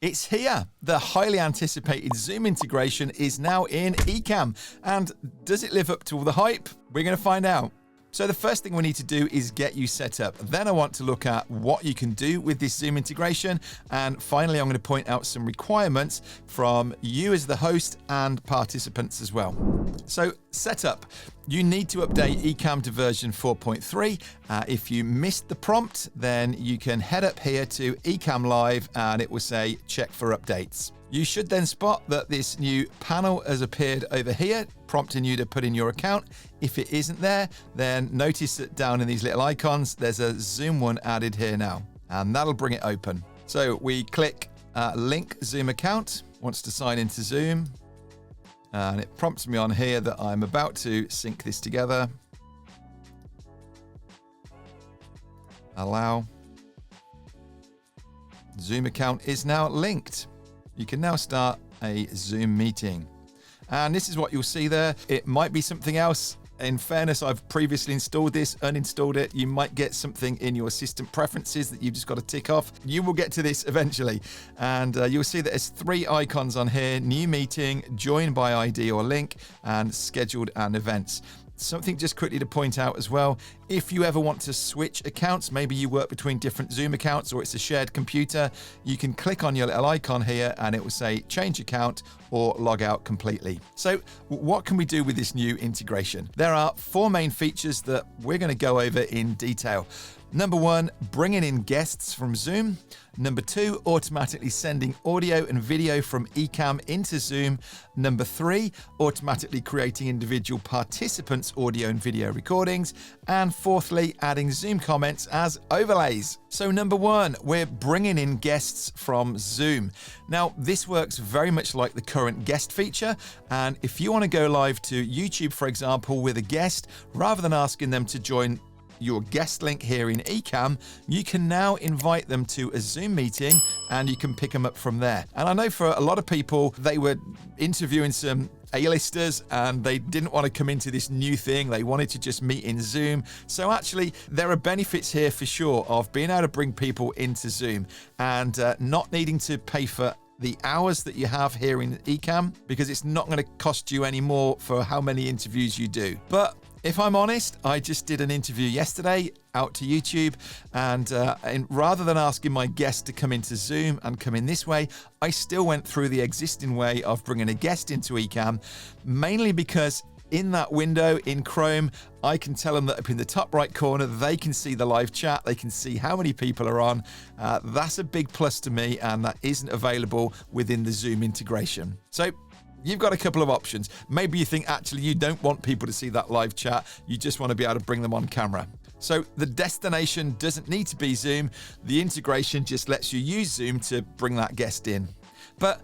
It's here. The highly anticipated Zoom integration is now in Ecamm. And does it live up to all the hype? We're going to find out. So the first thing we need to do is get you set up. Then I want to look at what you can do with this Zoom integration. And finally, I'm going to point out some requirements from you as the host and participants as well. So setup. You need to update Ecamm to version 4.3. If you missed the prompt, then you can head up here to Ecamm Live and it will say check for updates. You should then spot that this new panel has appeared over here, prompting you to put in your account. If it isn't there, then notice that down in these little icons, there's a Zoom one added here now, and that'll bring it open. So we click link Zoom account, wants to sign into Zoom, and it prompts me on here that I'm about to sync this together. Allow. Zoom account is now linked. You can now start a Zoom meeting. And this is what you'll see there. It might be something else. In fairness, I've previously installed this, uninstalled it. You might get something in your assistant preferences that you've just got to tick off. You will get to this eventually. And you'll see that there's 3 icons on here: new meeting, join by ID or link, and scheduled and events. Something just quickly to point out as well, if you ever want to switch accounts, maybe you work between different Zoom accounts or it's a shared computer, you can click on your little icon here and it will say change account or log out completely. So what can we do with this new integration? There are 4 main features that we're going to go over in detail. Number 1, bringing in guests from Zoom. Number 2, automatically sending audio and video from Ecamm into Zoom. Number 3, automatically creating individual participants' audio and video recordings. And fourthly, adding Zoom comments as overlays. So number 1, we're bringing in guests from Zoom. Now, this works very much like the current guest feature. And if you want to go live to YouTube, for example, with a guest, rather than asking them to join your guest link here in Ecamm, you can now invite them to a Zoom meeting and you can pick them up from there. And I know for a lot of people, they were interviewing some A-listers and they didn't want to come into this new thing. They wanted to just meet in Zoom. So actually, there are benefits here for sure of being able to bring people into Zoom and not needing to pay for the hours that you have here in Ecamm, because it's not going to cost you any more for how many interviews you do. But if I'm honest, I just did an interview yesterday out to YouTube, and rather than asking my guest to come into Zoom and come in this way, I still went through the existing way of bringing a guest into Ecamm, mainly because in that window in Chrome, I can tell them that up in the top right corner, they can see the live chat. They can see how many people are on. That's a big plus to me, and that isn't available within the Zoom integration. So you've got a couple of options. Maybe you think actually you don't want people to see that live chat. You just want to be able to bring them on camera. So the destination doesn't need to be Zoom. The integration just lets you use Zoom to bring that guest in. But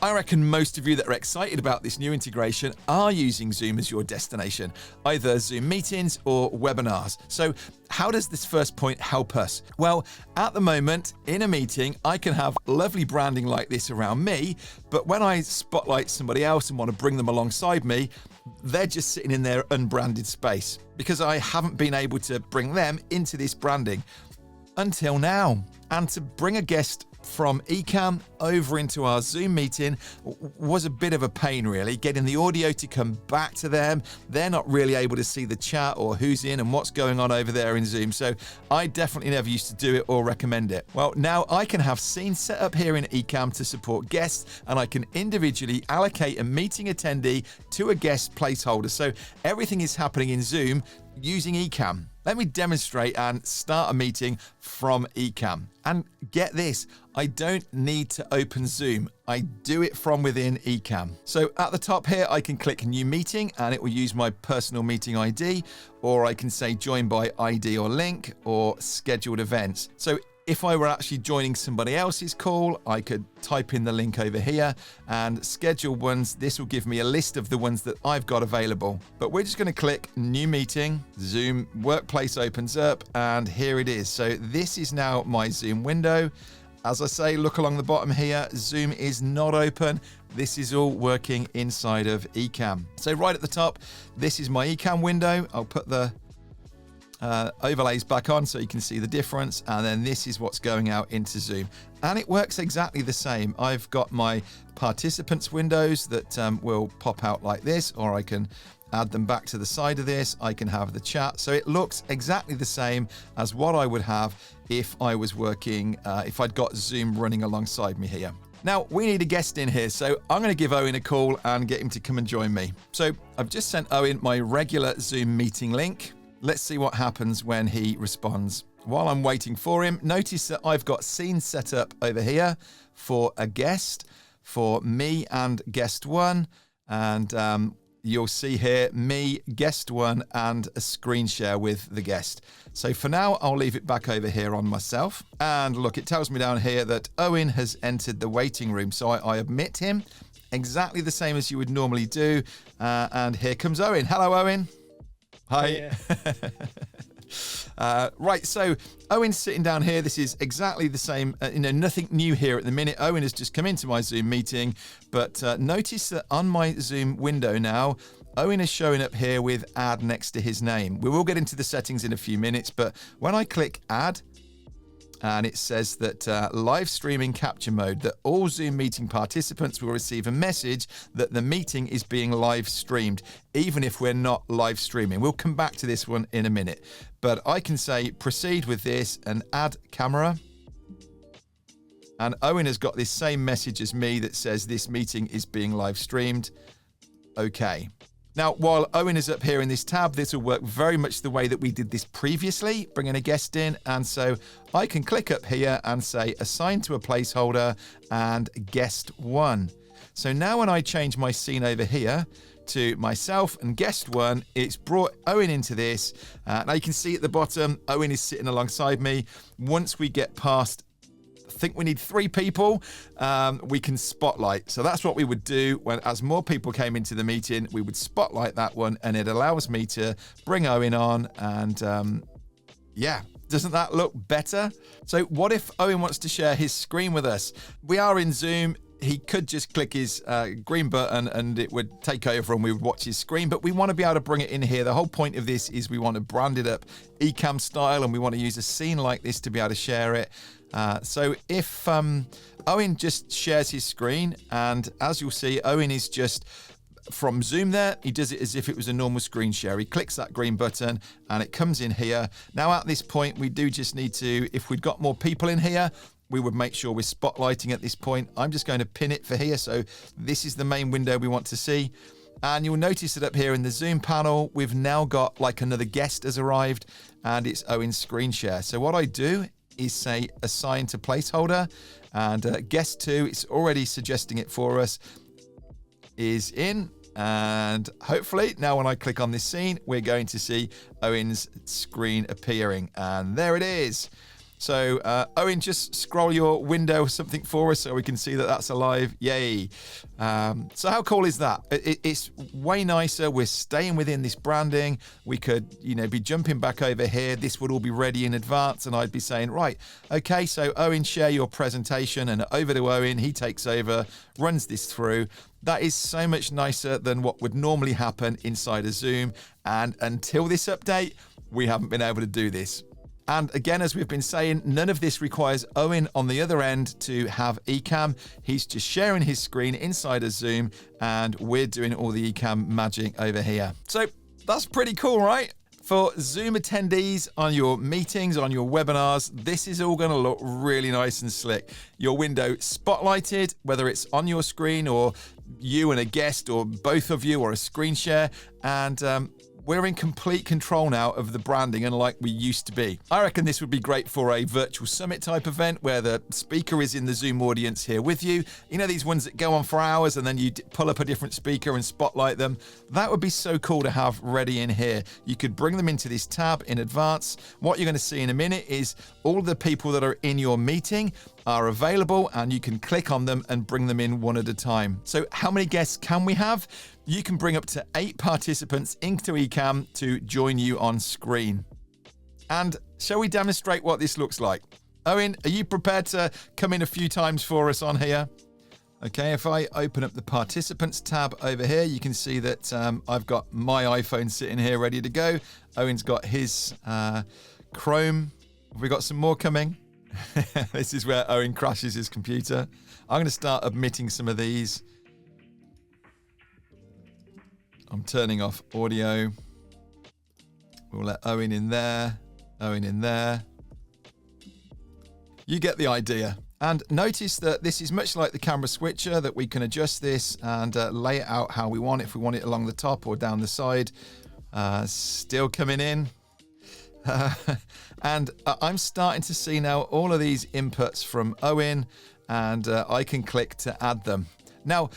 I reckon most of you that are excited about this new integration are using Zoom as your destination, either Zoom meetings or webinars. So how does this first point help us? Well, at the moment in a meeting, I can have lovely branding like this around me, but when I spotlight somebody else and want to bring them alongside me, they're just sitting in their unbranded space because I haven't been able to bring them into this branding until now. And to bring a guest from Ecamm over into our Zoom meeting was a bit of a pain, really, getting the audio to come back to them. They're not really able to see the chat or who's in and what's going on over there in Zoom. So I definitely never used to do it or recommend it. Well, now I can have scenes set up here in Ecamm to support guests, and I can individually allocate a meeting attendee to a guest placeholder. So everything is happening in Zoom using Ecamm. Let me demonstrate and start a meeting from Ecamm. And get this, I don't need to open Zoom. I do it from within Ecamm. So at the top here, I can click New Meeting and it will use my personal meeting ID, or I can say Join by ID or link, or Scheduled Events. So if I were actually joining somebody else's call, I could type in the link over here and schedule ones. This will give me a list of the ones that I've got available. But we're just going to click New Meeting. Zoom Workplace opens up and here it is. So this is now my Zoom window. As I say, look along the bottom here. Zoom is not open. This is all working inside of Ecamm. So right at the top, this is my Ecamm window. I'll put the overlays back on so you can see the difference, and then this is what's going out into Zoom, and it works exactly the same. I've got my participants windows that will pop out like this, or I can add them back to the side of this. I can have the chat, so it looks exactly the same as what I would have if I was working, if I'd got Zoom running alongside me here. Now, we need a guest in here, so I'm going to give Owen a call and get him to come and join me. So I've just sent Owen my regular Zoom meeting link. Let's see what happens when he responds. While I'm waiting for him, notice that I've got scenes set up over here for a guest, for me and guest one, and you'll see here me, guest one, and a screen share with the guest. So for now, I'll leave it back over here on myself. And look, it tells me down here that Owen has entered the waiting room. So I admit him, exactly the same as you would normally do. And here comes Owen. Hello, Owen. Hi. Yeah. Right, so Owen's sitting down here. This is exactly the same, nothing new here at the minute. Owen has just come into my Zoom meeting, but notice that on my Zoom window now, Owen is showing up here with add next to his name. We will get into the settings in a few minutes, but when I click add, and it says that live streaming capture mode, that all Zoom meeting participants will receive a message that the meeting is being live streamed, even if we're not live streaming. We'll come back to this one in a minute, but I can say proceed with this and add camera. And Owen has got this same message as me that says this meeting is being live streamed. Okay. Now, while Owen is up here in this tab, this will work very much the way that we did this previously, bringing a guest in. And so I can click up here and say assign to a placeholder and guest one. So now when I change my scene over here to myself and guest one, it's brought Owen into this. Now you can see at the bottom, Owen is sitting alongside me. Once we get past, I think we need 3 people, we can spotlight. So that's what we would do when, as more people came into the meeting, we would spotlight that one, and it allows me to bring Owen on. And yeah, doesn't that look better? So what if Owen wants to share his screen with us? We are in Zoom. He could just click his green button and it would take over and we would watch his screen, but we want to be able to bring it in here. The whole point of this is we want to brand it up Ecamm style, and we want to use a scene like this to be able to share it. So if Owen just shares his screen, and as you'll see, Owen is just from Zoom there, he does it as if it was a normal screen share. He clicks that green button and it comes in here. Now at this point, we do just need to, if we'd got more people in here, we would make sure we're spotlighting at this point. I'm just going to pin it for here. So this is the main window we want to see. And you'll notice that up here in the Zoom panel, we've now got like another guest has arrived, and it's Owen's screen share. So what I do is say assign to placeholder, and guest 2, it's already suggesting it for us, is in. And hopefully now when I click on this scene, we're going to see Owen's screen appearing, and there it is. So Owen, just scroll your window or something for us so we can see that that's alive. Yay. So how cool is that? It's way nicer. We're staying within this branding. We could, be jumping back over here. This would all be ready in advance, and I'd be saying, right, okay, so Owen, share your presentation, and over to Owen. He takes over, runs this through. That is so much nicer than what would normally happen inside a Zoom. And until this update, we haven't been able to do this. And again, as we've been saying, none of this requires Owen on the other end to have Ecamm. He's just sharing his screen inside of Zoom, and we're doing all the Ecamm magic over here. So that's pretty cool, right? For Zoom attendees on your meetings, on your webinars, this is all going to look really nice and slick. Your window spotlighted, whether it's on your screen or you and a guest, or both of you, or a screen share, and we're in complete control now of the branding, unlike we used to be. I reckon this would be great for a virtual summit type event where the speaker is in the Zoom audience here with you. You know, these ones that go on for hours and then you pull up a different speaker and spotlight them. That would be so cool to have ready in here. You could bring them into this tab in advance. What you're going to see in a minute is all the people that are in your meeting are available, and you can click on them and bring them in one at a time. So how many guests can we have? You can bring up to 8 participants into Ecamm to join you on screen. And shall we demonstrate what this looks like? Owen, are you prepared to come in a few times for us on here? Okay, if I open up the participants tab over here, you can see that I've got my iPhone sitting here ready to go. Owen's got his Chrome. Have we got some more coming? This is where Owen crashes his computer. I'm going to start omitting some of these. I'm turning off audio. We'll let Owen in there. Owen in there. You get the idea. And notice that this is much like the camera switcher, that we can adjust this and lay it out how we want. If we want it along the top or down the side. Still coming in. And I'm starting to see now all of these inputs from Owen, and I can click to add them. Now,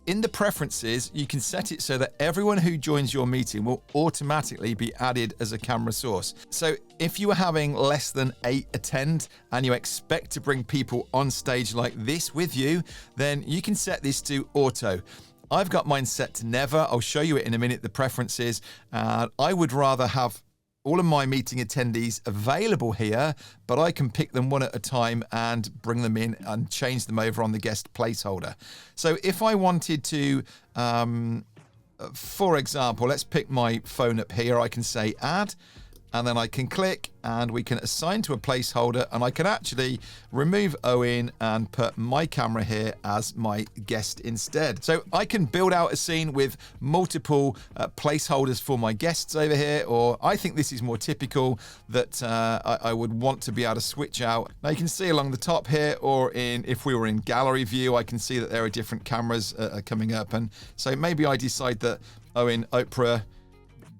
in the preferences, you can set it so that everyone who joins your meeting will automatically be added as a camera source. So if you are having less than 8 attend and you expect to bring people on stage like this with you, then you can set this to auto. I've got mine set to never. I'll show you it in a minute, the preferences. I would rather have all of my meeting attendees available here, but I can pick them one at a time and bring them in and change them over on the guest placeholder. So if I wanted to, for example, let's pick my phone up here, I can say add, and then I can click and we can assign to a placeholder, and I can actually remove Owen and put my camera here as my guest instead. So I can build out a scene with multiple placeholders for my guests over here, or I think this is more typical that I would want to be able to switch out. Now you can see along the top here, or if we were in gallery view, I can see that there are different cameras coming up, and so maybe I decide that Owen Oprah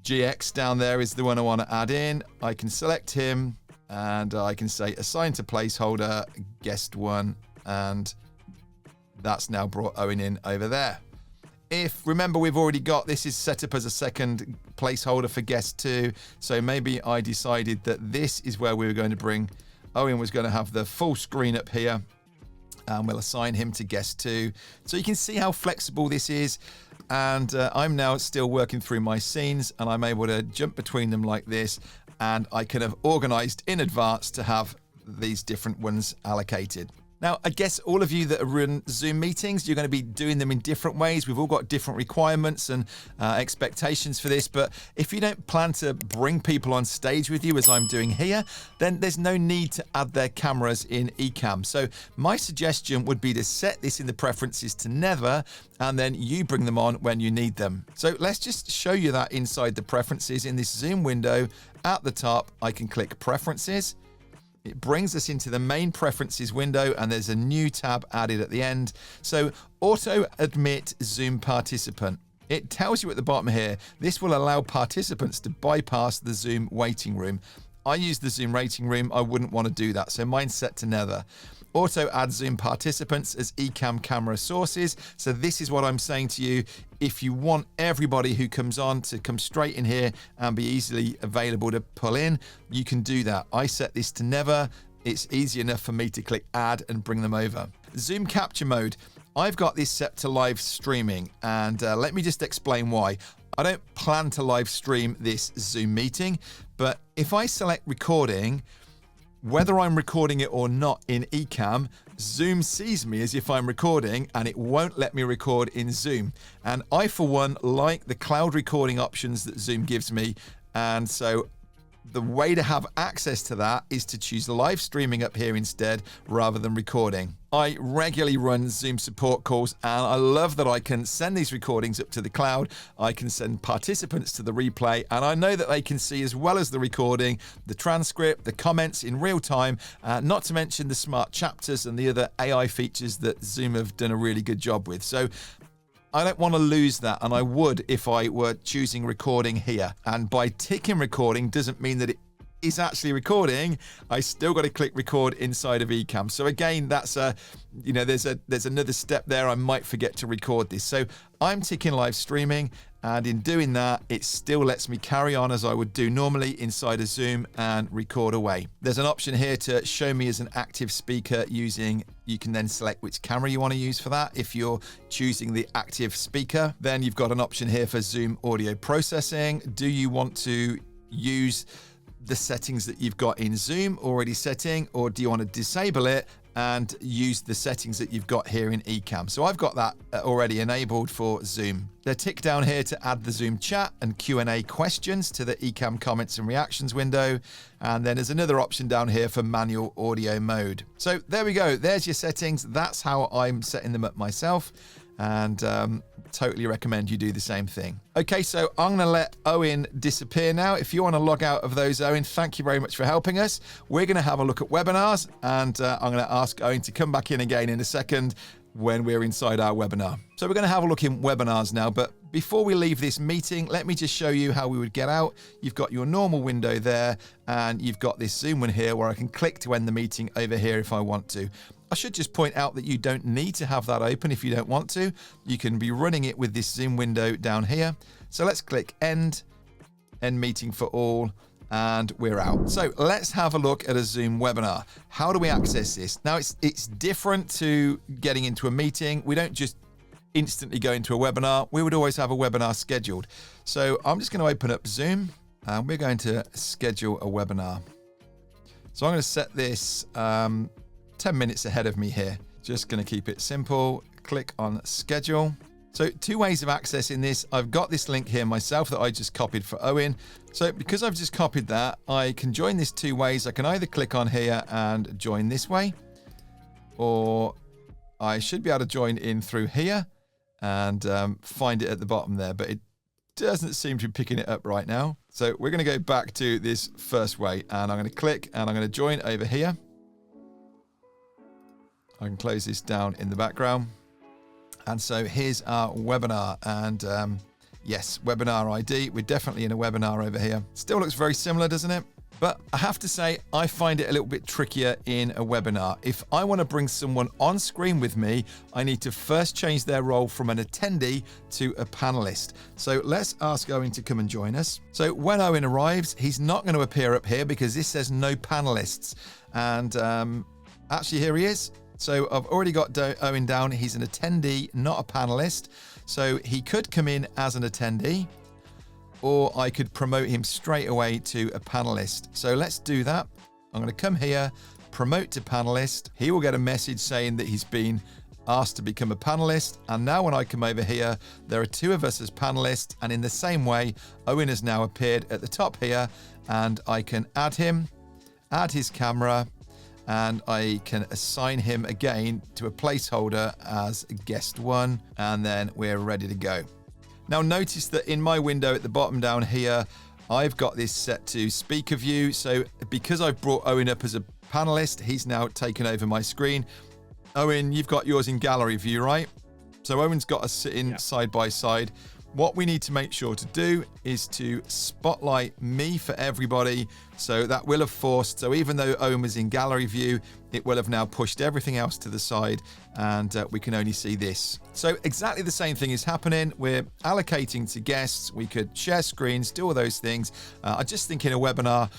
GX down there is the one I want to add in. I can select him and I can say assign to placeholder guest 1, and that's now brought Owen in over there. If, remember, we've already got this is set up as a second placeholder for guest 2, so maybe I decided that this is where we were going to bring Owen, was going to have the full screen up here, and we'll assign him to guest 2. So you can see how flexible this is. And I'm now still working through my scenes, and I'm able to jump between them like this, and I can have organized in advance to have these different ones allocated. Now, I guess all of you that are in Zoom meetings, you're going to be doing them in different ways. We've all got different requirements and expectations for this, but if you don't plan to bring people on stage with you, as I'm doing here, then there's no need to add their cameras in Ecamm. So my suggestion would be to set this in the preferences to never, and then you bring them on when you need them. So let's just show you that inside the preferences. In this Zoom window at the top, I can click Preferences. It brings us into the main preferences window, and there's a new tab added at the end. So auto admit Zoom participant. It tells you at the bottom here, this will allow participants to bypass the Zoom waiting room. I use the Zoom waiting room. I wouldn't want to do that. So mine's set to never. Auto add Zoom participants as Ecamm camera sources. So this is what I'm saying to you. If you want everybody who comes on to come straight in here and be easily available to pull in, you can do that. I set this to never. It's easy enough for me to click add and bring them over. Zoom capture mode. I've got this set to live streaming, and let me just explain why. I don't plan to live stream this Zoom meeting, but if I select recording, whether I'm recording it or not in Ecamm, Zoom sees me as if I'm recording, and it won't let me record in Zoom. And I, for one, like the cloud recording options that Zoom gives me. And so the way to have access to that is to choose live streaming up here instead, rather than recording. I regularly run Zoom support calls, and I love that I can send these recordings up to the cloud. I can send participants to the replay, and I know that they can see, as well as the recording, the transcript, the comments in real time, not to mention the smart chapters and the other AI features that Zoom have done a really good job with. So I don't want to lose that, and I would if I were choosing recording here. And by ticking recording doesn't mean that it is actually recording. I still got to click record inside of Ecamm. So again, that's there's another step there. I might forget to record this. So I'm ticking live streaming, and in doing that, it still lets me carry on as I would do normally inside of Zoom and record away. There's an option here to show me as an active speaker using, you can then select which camera you want to use for that. If you're choosing the active speaker, then you've got an option here for Zoom audio processing. Do you want to use the settings that you've got in Zoom already setting, or do you want to disable it and use the settings that you've got here in Ecamm. So I've got that already enabled for Zoom. They're ticked down here to add the Zoom chat and Q&A questions to the Ecamm comments and reactions window. And then there's another option down here for manual audio mode. So there we go. There's your settings. That's how I'm setting them up myself. And totally recommend you do the same thing. Okay, so I'm going to let Owen disappear now. If you want to log out of those, Owen, thank you very much for helping us. We're going to have a look at webinars, and I'm going to ask Owen to come back in again in a second when we're inside our webinar. So we're going to have a look in webinars now, but before we leave this meeting, let me just show you how we would get out. You've got your normal window there, and you've got this Zoom one here where I can click to end the meeting over here if I want to. I should just point out that you don't need to have that open if you don't want to. You can be running it with this Zoom window down here. So let's click end meeting for all, and we're out. So let's have a look at a Zoom webinar. How do we access this? Now it's different to getting into a meeting. We don't just instantly go into a webinar. We would always have a webinar scheduled. So I'm just going to open up Zoom, and we're going to schedule a webinar. So I'm going to set this 10 minutes ahead of me here. Just going to keep it simple. Click on schedule. So 2 ways of accessing this. I've got this link here myself that I just copied for Owen. So because I've just copied that, I can join this 2 ways. I can either click on here and join this way, or I should be able to join in through here and find it at the bottom there, but it doesn't seem to be picking it up right now. So we're going to go back to this first way, and I'm going to click and I'm going to join over here. I can close this down in the background. And so here's our webinar, and yes, webinar ID. We're definitely in a webinar over here. Still looks very similar, doesn't it? But I have to say, I find it a little bit trickier in a webinar. If I want to bring someone on screen with me, I need to first change their role from an attendee to a panelist. So let's ask Owen to come and join us. So when Owen arrives, he's not going to appear up here because this says no panelists. And actually, here he is. So I've already got Owen down. He's an attendee, not a panelist. So he could come in as an attendee, or I could promote him straight away to a panelist. So let's do that. I'm going to come here, promote to panelist. He will get a message saying that he's been asked to become a panelist. And now when I come over here, there are 2 of us as panelists. And in the same way, Owen has now appeared at the top here, and I can add him, add his camera, and I can assign him again to a placeholder as guest 1, and then we're ready to go. Now notice that in my window at the bottom down here, I've got this set to speaker view. So because I've brought Owen up as a panelist, he's now taken over my screen. Owen, you've got yours in gallery view, right? So Owen's got us sitting side by side. What we need to make sure to do is to spotlight me for everybody. So that will have forced, so even though Owen was in gallery view, it will have now pushed everything else to the side, and we can only see this. So exactly the same thing is happening. We're allocating to guests. We could share screens, do all those things. I just think in a webinar,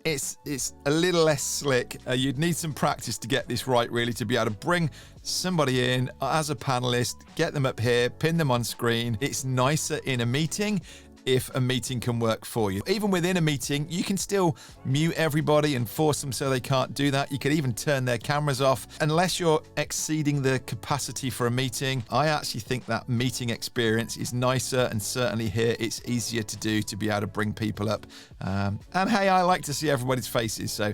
it's a little less slick. You'd need some practice to get this right, really, to be able to bring somebody in as a panelist, get them up here, pin them on screen. It's nicer in a meeting if a meeting can work for you. Even within a meeting, you can still mute everybody and force them so they can't do that. You could even turn their cameras off. Unless you're exceeding the capacity for a meeting, I actually think that meeting experience is nicer, and certainly here it's easier to do, to be able to bring people up. And hey, I like to see everybody's faces, so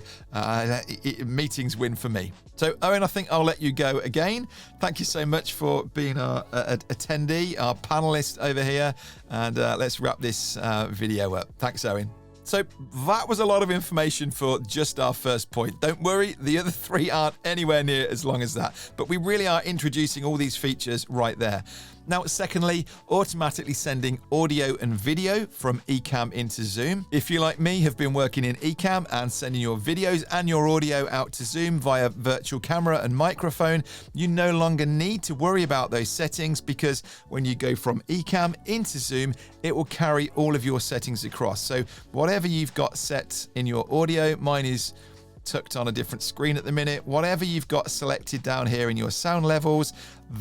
meetings win for me. So Owen, I think I'll let you go again. Thank you so much for being our attendee, our panelist over here, and let's wrap this video up. Thanks, Owen. So that was a lot of information for just our first point. Don't worry, the other 3 aren't anywhere near as long as that, but we really are introducing all these features right there. Now, secondly, automatically sending audio and video from Ecamm into Zoom. If you, like me, have been working in Ecamm and sending your videos and your audio out to Zoom via virtual camera and microphone, you no longer need to worry about those settings, because when you go from Ecamm into Zoom, it will carry all of your settings across. So whatever you've got set in your audio, mine is tucked on a different screen at the minute. Whatever you've got selected down here in your sound levels,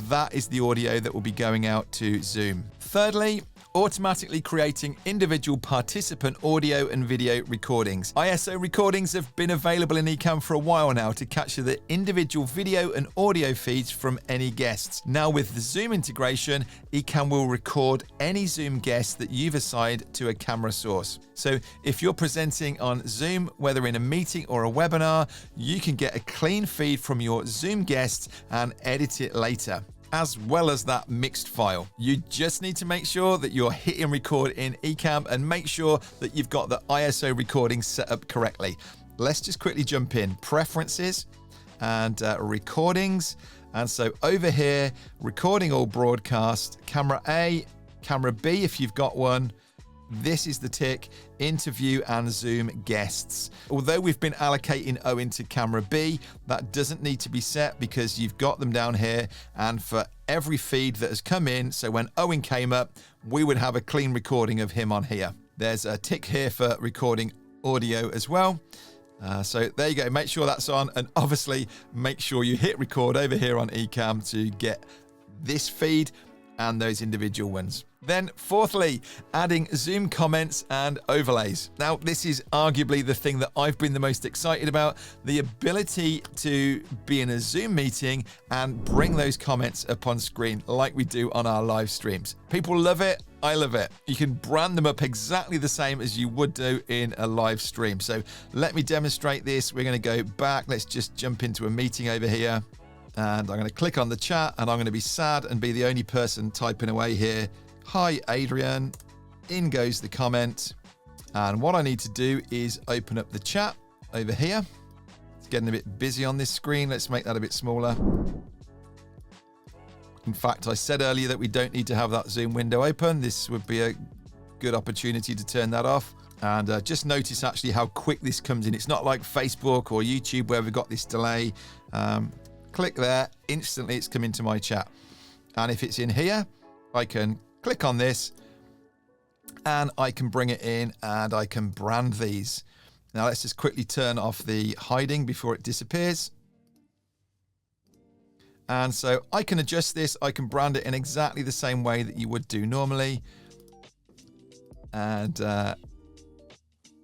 that is the audio that will be going out to Zoom. Thirdly, automatically creating individual participant audio and video recordings. ISO recordings have been available in Ecamm for a while now to capture the individual video and audio feeds from any guests. Now with the Zoom integration, Ecamm will record any Zoom guest that you've assigned to a camera source. So if you're presenting on Zoom, whether in a meeting or a webinar, you can get a clean feed from your Zoom guests and edit it later, as well as that mixed file. You just need to make sure that you're hitting record in Ecamm and make sure that you've got the ISO recording set up correctly. Let's just quickly jump in. Preferences and recordings. And so over here, recording all broadcast, camera A, camera B if you've got one. This is the tick, interview and Zoom guests. Although we've been allocating Owen to camera B, that doesn't need to be set because you've got them down here. And for every feed that has come in, so when Owen came up, we would have a clean recording of him on here. There's a tick here for recording audio as well. So there you go, make sure that's on, and obviously make sure you hit record over here on Ecamm to get this feed and those individual ones. Then fourthly, adding Zoom comments and overlays. Now, this is arguably the thing that I've been the most excited about, the ability to be in a Zoom meeting and bring those comments up on screen like we do on our live streams. People love it. I love it. You can brand them up exactly the same as you would do in a live stream. So let me demonstrate this. We're going to go back. Let's just jump into a meeting over here. And I'm going to click on the chat and I'm going to be sad and be the only person typing away here. Hi, Adrian. In goes the comment. And what I need to do is open up the chat over here. It's getting a bit busy on this screen. Let's make that a bit smaller. In fact, I said earlier that we don't need to have that Zoom window open. This would be a good opportunity to turn that off. And just notice actually how quick this comes in. It's not like Facebook or YouTube where we've got this delay. Click there, instantly it's come into my chat. And if it's in here, I can click on this and I can bring it in and I can brand these. Now let's just quickly turn off the hiding before it disappears. And so I can adjust this. I can brand it in exactly the same way that you would do normally. And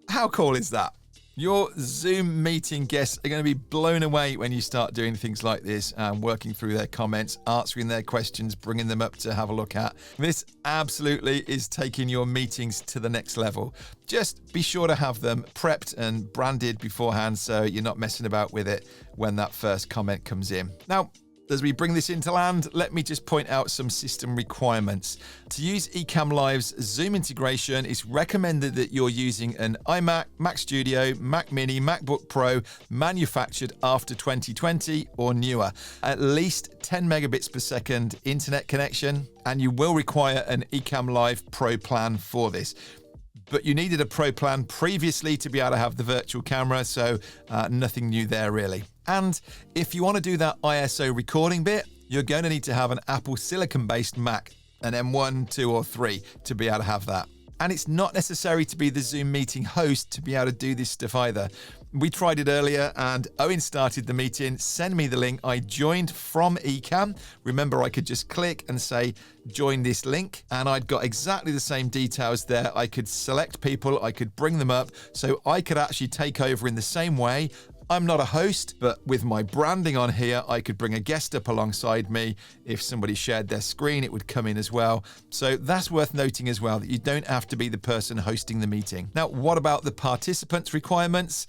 how cool is that? Your Zoom meeting guests are going to be blown away when you start doing things like this and working through their comments, answering their questions, bringing them up to have a look at. This absolutely is taking your meetings to the next level. Just be sure to have them prepped and branded beforehand so you're not messing about with it when that first comment comes in. Now, as we bring this into land, let me just point out some system requirements. To use Ecamm Live's Zoom integration, it's recommended that you're using an iMac, Mac Studio, Mac Mini, MacBook Pro manufactured after 2020 or newer, at least 10 megabits per second internet connection, and you will require an Ecamm Live Pro plan for this. But you needed a Pro plan previously to be able to have the virtual camera, so nothing new there really. And if you want to do that ISO recording bit, you're going to need to have an Apple Silicon-based Mac, an M1, 2, or 3 to be able to have that. And it's not necessary to be the Zoom meeting host to be able to do this stuff either. We tried it earlier and Owen started the meeting, send me the link. I joined from Ecamm. Remember, I could just click and say, join this link. And I'd got exactly the same details there. I could select people, I could bring them up. So I could actually take over in the same way. I'm not a host, but with my branding on here, I could bring a guest up alongside me. If somebody shared their screen, it would come in as well. So that's worth noting as well, that you don't have to be the person hosting the meeting. Now, what about the participants requirements?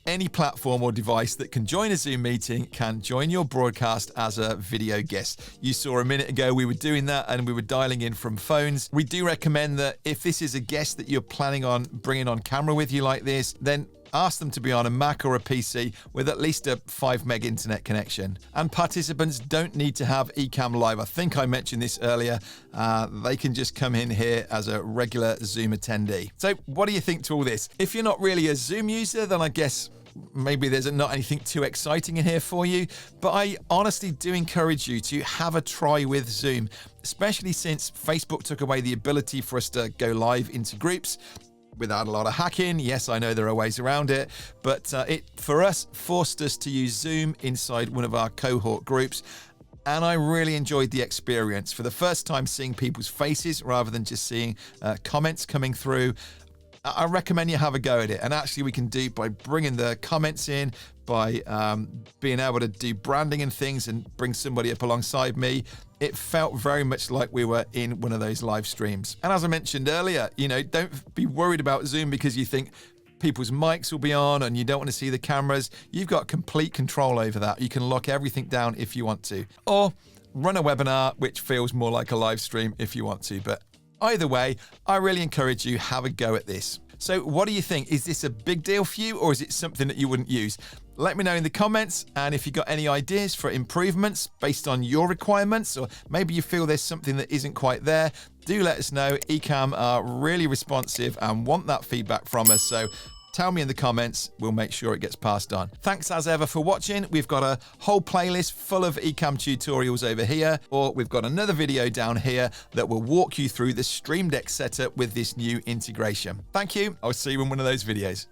Any platform or device that can join a Zoom meeting can join your broadcast as a video guest. You saw a minute ago we were doing that and we were dialing in from phones. We do recommend that if this is a guest that you're planning on bringing on camera with you like this, then ask them to be on a Mac or a PC with at least a 5 meg internet connection. And participants don't need to have Ecamm Live. I think I mentioned this earlier. They can just come in here as a regular Zoom attendee. So what do you think to all this? If you're not really a Zoom user, then I guess maybe there's not anything too exciting in here for you, but I honestly do encourage you to have a try with Zoom, especially since Facebook took away the ability for us to go live into groups without a lot of hacking. Yes, I know there are ways around it, but it, for us, forced us to use Zoom inside one of our cohort groups. and I really enjoyed the experience. For the first time, seeing people's faces rather than just seeing comments coming through. I recommend you have a go at it. And actually we can do by bringing the comments in, by being able to do branding and things and bring somebody up alongside me. It felt very much like we were in one of those live streams. And as I mentioned earlier, you know, don't be worried about Zoom because you think people's mics will be on and you don't want to see the cameras. You've got complete control over that. You can lock everything down if you want to, or run a webinar, which feels more like a live stream if you want to. But either way, I really encourage you, have a go at this. So what do you think? Is this a big deal for you, or is it something that you wouldn't use? Let me know in the comments, and if you've got any ideas for improvements based on your requirements, or maybe you feel there's something that isn't quite there, do let us know. Ecamm are really responsive and want that feedback from us, so tell me in the comments, we'll make sure it gets passed on. Thanks as ever for watching. We've got a whole playlist full of Ecamm tutorials over here, or we've got another video down here that will walk you through the Stream Deck setup with this new integration. Thank you. I'll see you in one of those videos.